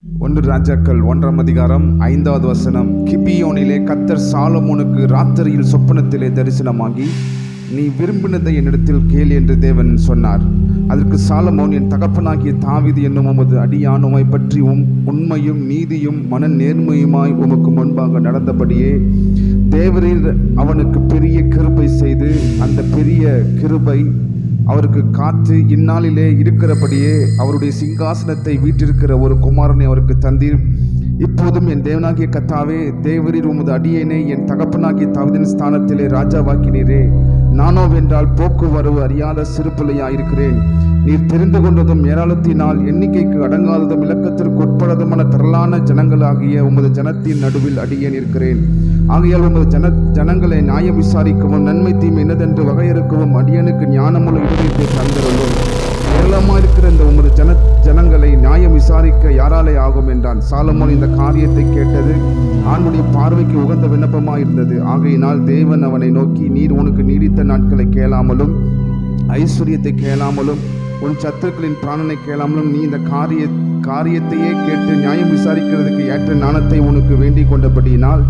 ஒன்று ராஜாக்கள் 1ஆம் அதிகாரம் 5வது வசனம். கிபியோனிலே கர்த்தர் சாலமோனுக்கு ராத்திரியில் சொப்பனத்திலே தரிசனமாகி, நீ விரும்பினதை என்னிடத்தில் கேள் என்று தேவன் சொன்னார். அதற்கு சாலமோன், என் தகப்பனாகிய தாவீது என்னும் உமது அடியானுமை பற்றி உண்மையும் நீதியும் மன நேர்மையுமாய் உமக்கு முன்பாக நடந்தபடியே தேவரீர் அவனுக்கு பெரிய கிருபை செய்து அந்த பெரிய கிருபை அவருக்கு காத்து இந்நாளிலே இருக்கிறபடியே அவருடைய சிங்காசனத்தை வீற்றிருக்கிற ஒரு குமாரனை அவருக்கு தந்தீர். இப்போதும் என் தேவனாகிய கர்த்தாவே, தேவரீர் உமது அடியேனை என் தகப்பனாகிய தாவீதின் ஸ்தானத்திலே ராஜாவாக்கினீரே. நானோவென்றால் போக்குவரவு அறியாத சிறு பிள்ளையாயிருக்கிறேன். நீர் தெரிந்து கொண்டதும் ஏராளத்தினால் எண்ணிக்கைக்கு அடங்காததும் இலக்கத்திற்கு உட்படாதமான திரளான ஜனங்களாகிய உமது ஜனத்தின் நடுவில் அடியேன் இருக்கிறேன். ஆகையால் உமது ஜனங்களை நியாயம் விசாரிக்கவும் நன்மை தீமை என்னதென்று வகையறுக்கவும் அடியனுக்கு ஞானமுள்ள இதயத்தை தந்திருந்தும். ஏராளமாயிருக்கிற இந்த உமது ஜனங்களை நியாயம் விசாரிக்க யாராலே ஆகும் என்றான். சாலமோன் இந்த காரியத்தை கேட்டது ஆண்டுடைய பார்வைக்கு உகந்த விண்ணப்பமாக இருந்தது. ஆகையினால் தேவன் அவனை நோக்கி, நீர் உனக்கு நீடித்த நாட்களை கேளாமலும் ஐஸ்வர்யத்தை கேளாமலும் உன் சத்துருக்களின் பிராணனை கேளாமலும் நீ இந்த காரியத்தையே கேட்டு நியாயம் விசாரிக்கிறதுக்கு ஏற்ற ஞானத்தை உனக்கு வேண்டிக் கொண்டபடியினால்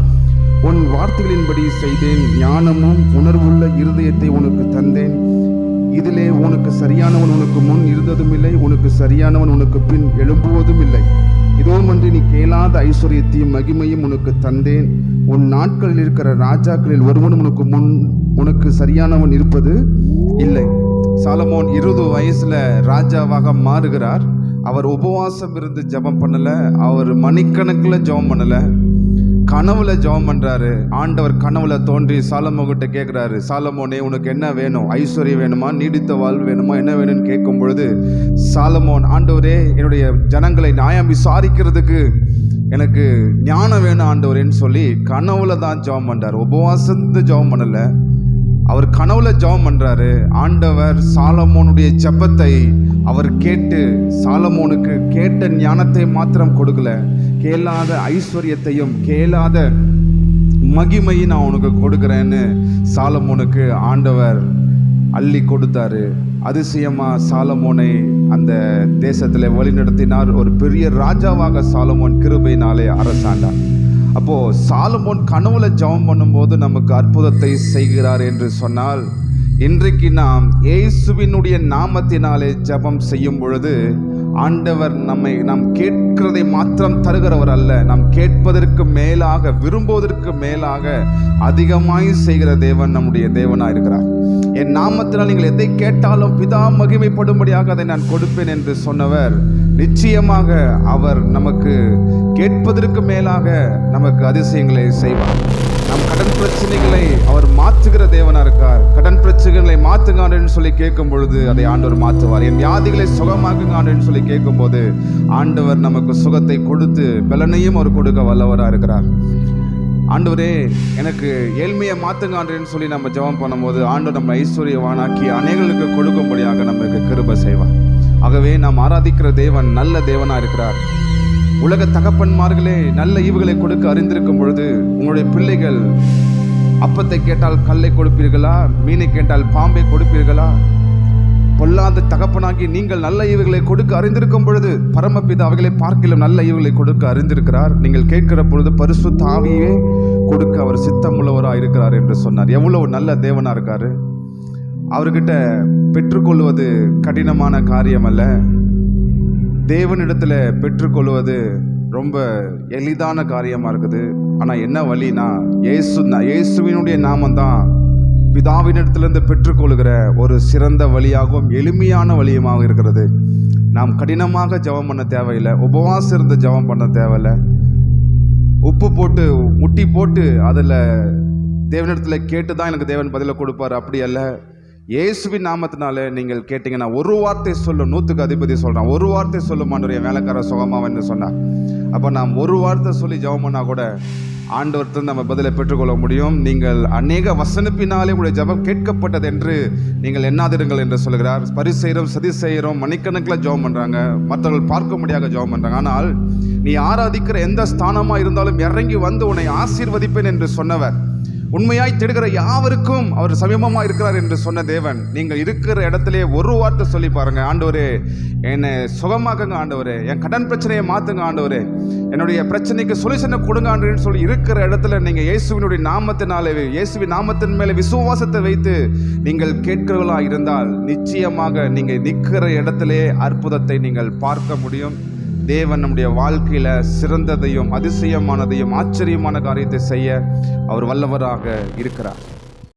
உன் வார்த்தைகளின்படி செய்தேன். ஞானமும் உணர்வுள்ள இருதயத்தை உனக்கு தந்தேன். இதிலே உனக்கு சரியானவன் உனக்கு முன் இருந்ததும் இல்லை, உனக்கு சரியானவன் உனக்கு பின் எழும்புவதும் இல்லை. இதுவுமன்றி நீ கேளாத ஐஸ்வர்யத்தையும் மகிமையும் உனக்கு தந்தேன். உன் நாட்களில் இருக்கிற ராஜாக்களில் ஒருவனும் உனக்கு சரியானவன் இருப்பது இல்லை. சாலமோன் 20 வயசுல ராஜாவாக மாறுகிறார். அவர் உபவாசம் இருந்து ஜெபம் பண்ணல, அவர் மணிக்கணக்கில் ஜெபம் பண்ணல, கனவுல ஜெபம் பண்றாரு. ஆண்டவர் கனவுல தோன்றி சாலமோன் கிட்ட கேட்கிறாரு, சாலமோனே உனக்கு என்ன வேணும்? ஐஸ்வர்யம் வேணுமா, நீடித்த வாழ்வு வேணுமா, என்ன வேணும்னு கேட்கும் பொழுது சாலமோன், ஆண்டவரே என்னுடைய ஜனங்களை நியாயம் விசாரிக்கிறதுக்கு எனக்கு ஞானம் வேணும் ஆண்டவரேன்னு சொல்லி கனவுல தான் ஜெபம் பண்றாரு. உபவாசம் ஜெபம் பண்ணல, அவர் கனவுல ஜெபம் பண்றாரு. ஆண்டவர் சாலமோனுடைய ஜெபத்தை அவர் கேட்டு சாலமோனுக்கு கேட்ட ஞானத்தை மாத்திரம் கொடுக்கல, கேளாத ஐஸ்வர்யத்தையும் கேளாத மகிமையை நான் உனக்கு கொடுக்கிறேன்னு சாலமோனுக்கு ஆண்டவர் அள்ளி கொடுத்தாரு. அதிசயமா சாலமோனை அந்த தேசத்தில் வழிநடத்தினார். ஒரு பெரிய ராஜாவாக சாலமோன் கிருபையினாலே அரசாண்டார். அப்போ சாலமோன் கனவுல ஜெபம் பண்ணும்போது நமக்கு அற்புதத்தை செய்கிறார் என்று சொன்னால், இன்றைக்கு நாம் இயேசுவினுடைய நாமத்தினாலே ஜெபம் செய்யும் பொழுது ஆண்டவர் நாம் கேட்கிறதை மாத்திரம் தருகிறவர் அல்ல, நாம் கேட்பதற்கு மேலாக விரும்புவதற்கு மேலாக அதிகமாய் செய்கிற தேவன் நம்முடைய தேவனாக இருக்கிறார். என் நாமத்தினால் நீங்கள் எதை கேட்டாலும் பிதா மகிமைப்படும்படியாக அதை நான் கொடுப்பேன் என்று சொன்னவர் நிச்சயமாக அவர் நமக்கு கேட்பதற்கு மேலாக நமக்கு அதிசயங்களை செய்வார். நம் கடன் பிரச்சனைகளை அவர் மாற்றுகிற தேவனா இருக்கார். கடன் பிரச்சனைகளை மாற்றுங்க சொல்லி கேட்கும் பொழுது அதை ஆண்டவர் மாற்றுவார். என் வியாதிகளை சுகமாக்குங்க சொல்லி கேட்கும் போது ஆண்டவர் நமக்கு சுகத்தை கொடுத்து பலனையும் அவர் கொடுக்க வல்லவராக இருக்கிறார். ஆண்டவரே எனக்கு ஏழ்மையை மாற்றுங்க சொல்லி நம்ம ஜெபம் பண்ணும்போது ஆண்டவர் நம்ம ஐஸ்வர்யவானாக்கி அநேகளுக்கு கொடுக்கும்படியாக நமக்கு கிருபை செய்வார். ஆகவே நாம் ஆராதிக்கிற தேவன் நல்ல தேவனா இருக்கிறார். உலக தகப்பன்மார்களே நல்ல ஈவுகளை கொடுக்க அறிந்திருக்கும் பொழுது உங்களுடைய பிள்ளைகள் அப்பத்தை கேட்டால் கல்லை கொடுப்பீர்களா, மீனை கேட்டால் பாம்பை கொடுப்பீர்களா? பொல்லாத தகப்பனாகி நீங்கள் நல்ல ஈவுகளை கொடுக்க அறிந்திருக்கும் பொழுது பரமபிதா அவைகளை பார்க்கிலும் நல்ல ஈவுகளை கொடுக்க அறிந்திருக்கிறார். நீங்கள் கேட்கிற பொழுது பரிசுத்த ஆவியே கொடுக்க அவர் சித்தமுள்ளவராக இருக்கிறார் என்று சொன்னார். எவ்வளவு நல்ல தேவனா இருக்காரு. அவர்கிட்ட பெற்றுக்கொள்வது கடினமான காரியம் அல்ல, தேவனிடத்துல பெற்றுக்கொள்வது ரொம்ப எளிதான காரியமா இருக்குது. ஆனா என்ன வழினா, இயேசுவினுடைய நாமந்தான் பிதாவினிடத்திலிருந்து பெற்றுக்கொள்கிற ஒரு சிறந்த வழியாகவும் எளிமையான வழியுமாக இருக்கிறது. நாம் கடினமாக ஜெபம் பண்ண தேவையில்லை, உபவாசம் இருந்து ஜெபம் பண்ண தேவையில்லை, உப்பு போட்டு முட்டி போட்டு அதில் தேவனிடத்தில் கேட்டு தான் எனக்கு தேவன் பதிலை கொடுப்பார், அப்படி அல்ல. இயேசுவின் நாமத்தினால நீங்கள் கேட்டீங்கன்னா ஒரு வார்த்தை சொல்லும், 100க்கு அதிபதி சொல்கிறான், ஒரு வார்த்தை சொல்லும் ஆண்டவர் என் வேலைக்கார சுகமாவன்னு சொன்னார். அப்போ நாம் ஒரு வார்த்தை சொல்லி ஜெபம் பண்ணால் கூட ஆண்டவர்கிட்ட நம்ம பதிலை பெற்றுக்கொள்ள முடியும். நீங்கள் அநேக வசனப்பினாலே உங்களுடைய ஜெபம் கேட்கப்பட்டது என்று நீங்கள் எண்ணாதிருங்கள் என்று சொல்கிறார். பரிசெய்கிறோம், சதி செய்கிறோம், மணிக்கணக்கில் ஜெபம் பண்ணுறாங்க, மற்றவர்கள் பார்க்க முடியாத ஜெபம் பண்ணுறாங்க. ஆனால் நீ ஆராதிக்கிற எந்த ஸ்தானமாக இருந்தாலும் இறங்கி வந்து உன்னை ஆசீர்வதிப்பேன் என்று சொன்னவர் உண்மையாய் தேடுகிற யாவருக்கும் அவர் சமீபமா இருக்கிறார் என்று சொன்ன தேவன், நீங்கள் இருக்கிற இடத்திலே ஒரு வார்த்தை சொல்லி பாருங்க, ஆண்டவரே என்னை சுகமாக்குங்க, ஆண்டவரே என் கடன் பிரச்சனையை மாத்துங்க, ஆண்டவரே என்னுடைய பிரச்சனைக்கு சொல்யூஷனை கொடுங்க ஆண்டவரேன்னு சொல்லி இருக்கிற இடத்துல நீங்க இயேசுவினுடைய நாமத்தினாலே, இயேசுவின் நாமத்தின் மேலே விசுவாசத்தை வைத்து நீங்கள் கேட்கிறவர்களா இருந்தால் நிச்சயமாக நீங்க நிற்கிற இடத்திலே அற்புதத்தை நீங்கள் பார்க்க முடியும். தேவன் நம்முடைய வாழ்க்கையில சிறந்ததையும் அதிசயமானதையும் ஆச்சரியமான காரியத்தை செய்ய அவர் வல்லவராக இருக்கிறார்.